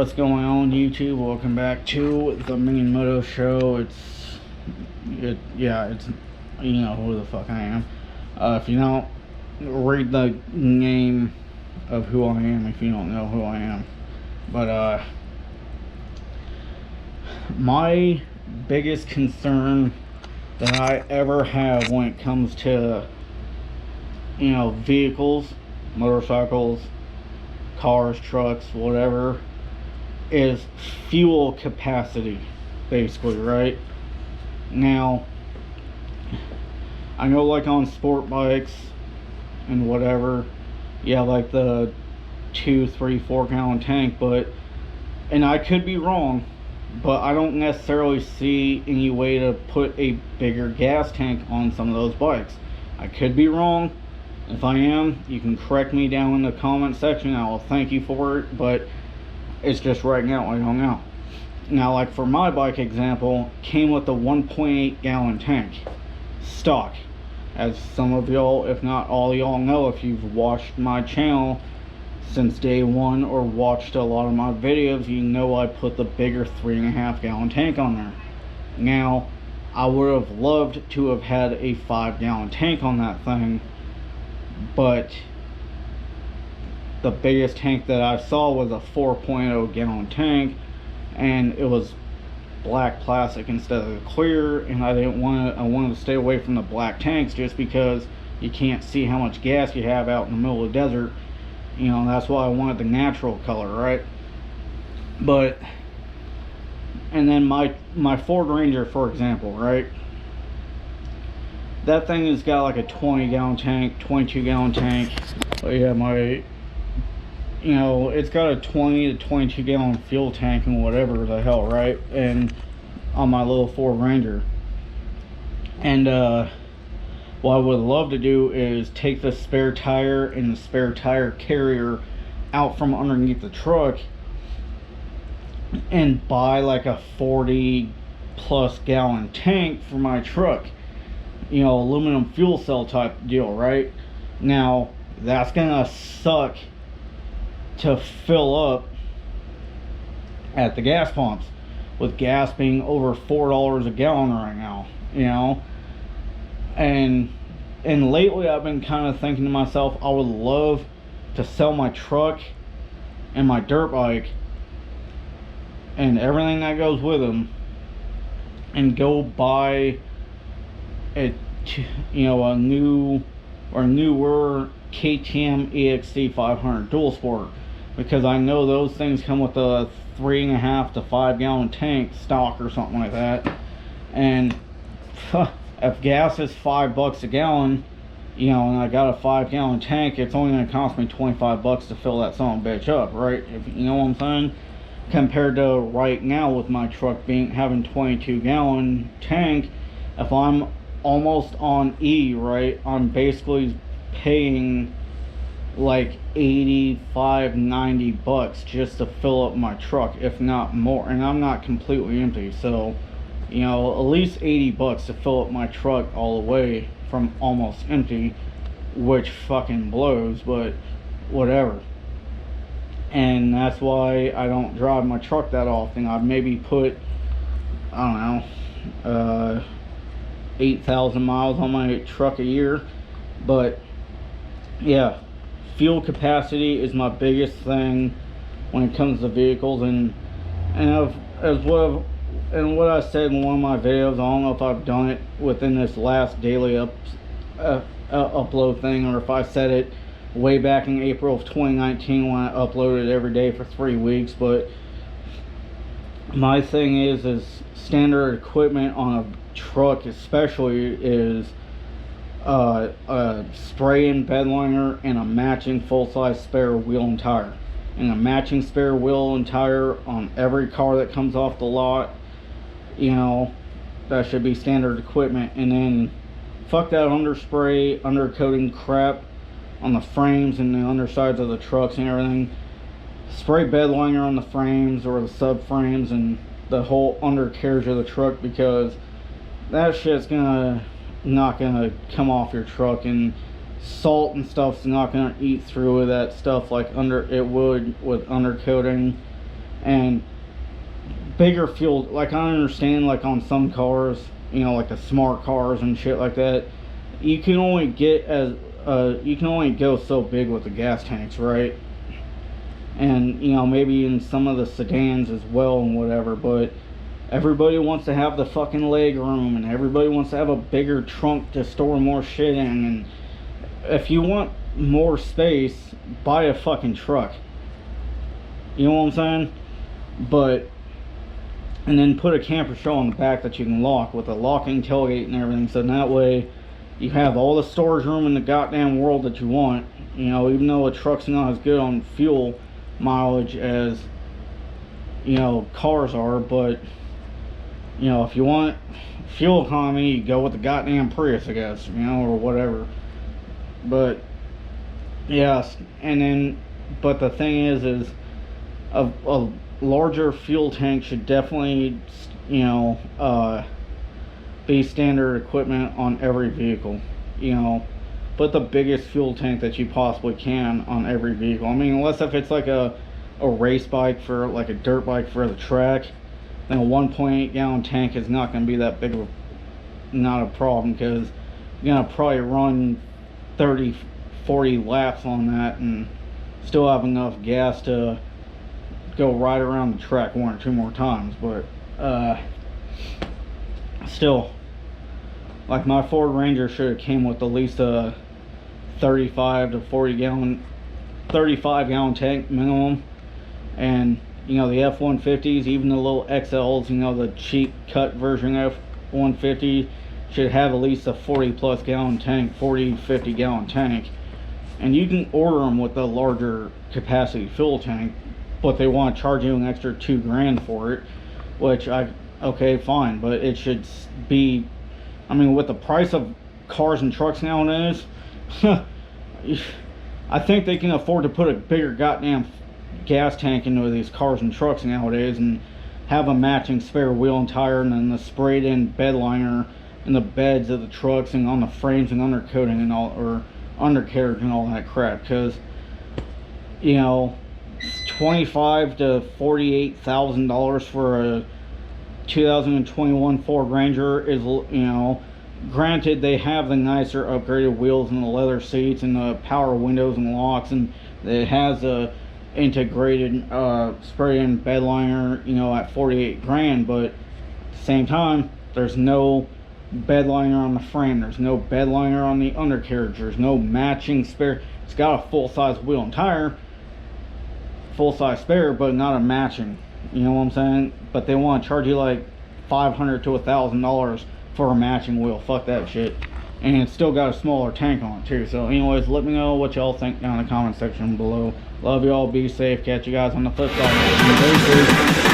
What's going on, YouTube? Welcome back to the Main Moto Show. It's you know who the fuck I am. If you don't, read the name of who I am if you don't know who I am. But my biggest concern that I ever have when it comes to, you know, vehicles, motorcycles, cars, trucks, whatever, is fuel capacity, basically, right? Now, I know, like on sport bikes and whatever, yeah, like the 2, 3, 4 gallon tank, but, and I could be wrong, but I don't necessarily see any way to put a bigger gas tank on some of those bikes. I could be wrong. If I am, you can correct me down in the comment section. I will thank you for it, but it's just right now I don't know. Now, like for my bike example, came with a 1.8 gallon tank, stock. As some of y'all, if not all y'all, know if you've watched my channel since day one or watched a lot of my videos, you know I put the bigger 3.5 gallon tank on there. Now, I would have loved to have had a 5 gallon tank on that thing, but the biggest tank that I saw was a 4.0 gallon tank, and it was black plastic instead of clear, and I wanted to stay away from the black tanks just because you can't see how much gas you have out in the middle of the desert. You know, that's why I wanted the natural color, right? But, and then my Ford Ranger, for example, right? That thing has got like a 20 gallon tank, 22 gallon tank. But yeah, you know, it's got a 20 to 22 gallon fuel tank and whatever the hell, right? And on my little Ford Ranger. And what I would love to do is take the spare tire and the spare tire carrier out from underneath the truck and buy like a 40 plus gallon tank for my truck. You know, aluminum fuel cell type deal, right? Now, that's gonna suck to fill up at the gas pumps, with gas being over $4 a gallon right now, you know. And lately I've been kind of thinking to myself, I would love to sell my truck and my dirt bike and everything that goes with them and go buy a newer KTM EXC 500 dual sport, because I know those things come with a 3.5 to 5 gallon tank stock or something like that. And if gas is $5 a gallon, you know, and I got a 5 gallon tank, it's only going to cost me $25 to fill that son of a bitch up, right? If you know what I'm saying? Compared to right now with my truck having 22 gallon tank, if I'm almost on E, right, I'm basically paying like 85, 90 bucks just to fill up my truck, if not more, and I'm not completely empty. So, you know, at least 80 bucks to fill up my truck all the way from almost empty, which fucking blows, but whatever. And that's why I don't drive my truck that often. I've maybe put, I don't know, 8,000 miles on my truck a year. But yeah, fuel capacity is my biggest thing when it comes to vehicles. And what I said in one of my videos, I don't know if I've done it within this last daily upload thing, or if I said it way back in April of 2019 when I uploaded every day for 3 weeks. But my thing is standard equipment on a truck especially is a spray and bed liner and a matching full-size spare wheel and tire, and a matching spare wheel and tire on every car that comes off the lot. You know, that should be standard equipment. And then fuck that underspray, undercoating crap on the frames and the undersides of the trucks and everything. Spray bed liner on the frames or the subframes and the whole undercarriage of the truck, because that shit's not gonna come off your truck, and salt and stuff's not gonna eat through that stuff like it would with undercoating And bigger fuel, like I understand, like on some cars, you know, like the smart cars and shit like that, you can only get as you can only go so big with the gas tanks, right? And you know, maybe in some of the sedans as well and whatever, but everybody wants to have the fucking leg room, and everybody wants to have a bigger trunk to store more shit in. And if you want more space, buy a fucking truck. You know what I'm saying? But and then put a camper shell on the back that you can lock with a locking tailgate and everything, so that way you have all the storage room in the goddamn world that you want. You know, even though a truck's not as good on fuel mileage as, you know, cars are, but you know, if you want fuel economy, you go with the goddamn Prius, I guess, you know, or whatever. But yes, and then, but the thing is a larger fuel tank should definitely, you know, be standard equipment on every vehicle. You know, put the biggest fuel tank that you possibly can on every vehicle. I mean, unless if it's like a race bike, for like a dirt bike for the track, then a 1.8 gallon tank is not going to be that big of not a problem, because you're going to probably run 30-40 laps on that and still have enough gas to go right around the track 1 or 2 more times. But still, like my Ford Ranger should have came with at least a 35 gallon tank minimum. And you know, the F-150s, even the little XLs, you know, the cheap cut version F-150 should have at least a 40+ gallon tank, 40-50 gallon tank. And you can order them with a larger capacity fuel tank, but they want to charge you an extra $2,000 for it, which okay, fine, but it should be, I mean, with the price of cars and trucks nowadays, I think they can afford to put a bigger goddamn gas tank into these cars and trucks nowadays, and have a matching spare wheel and tire, and then the sprayed in bed liner in the beds of the trucks and on the frames and undercoating and all, or undercarriage and all that crap. Because, you know, $25,000 to $48,000 for a 2021 Ford Ranger is, you know, granted they have the nicer upgraded wheels and the leather seats and the power windows and locks, and it has a integrated spray-in bed liner, you know, at $48,000, but at the same time, there's no bed liner on the frame, there's no bed liner on the undercarriage, there's no matching spare. It's got a full-size wheel and tire, full-size spare, but not a matching. You know what I'm saying? But they want to charge you like $500 to $1,000 for a matching wheel. Fuck that shit. And it's still got a smaller tank on it too. So anyways, let me know what y'all think down in the comment section below. Love y'all, be safe, catch you guys on the flip side.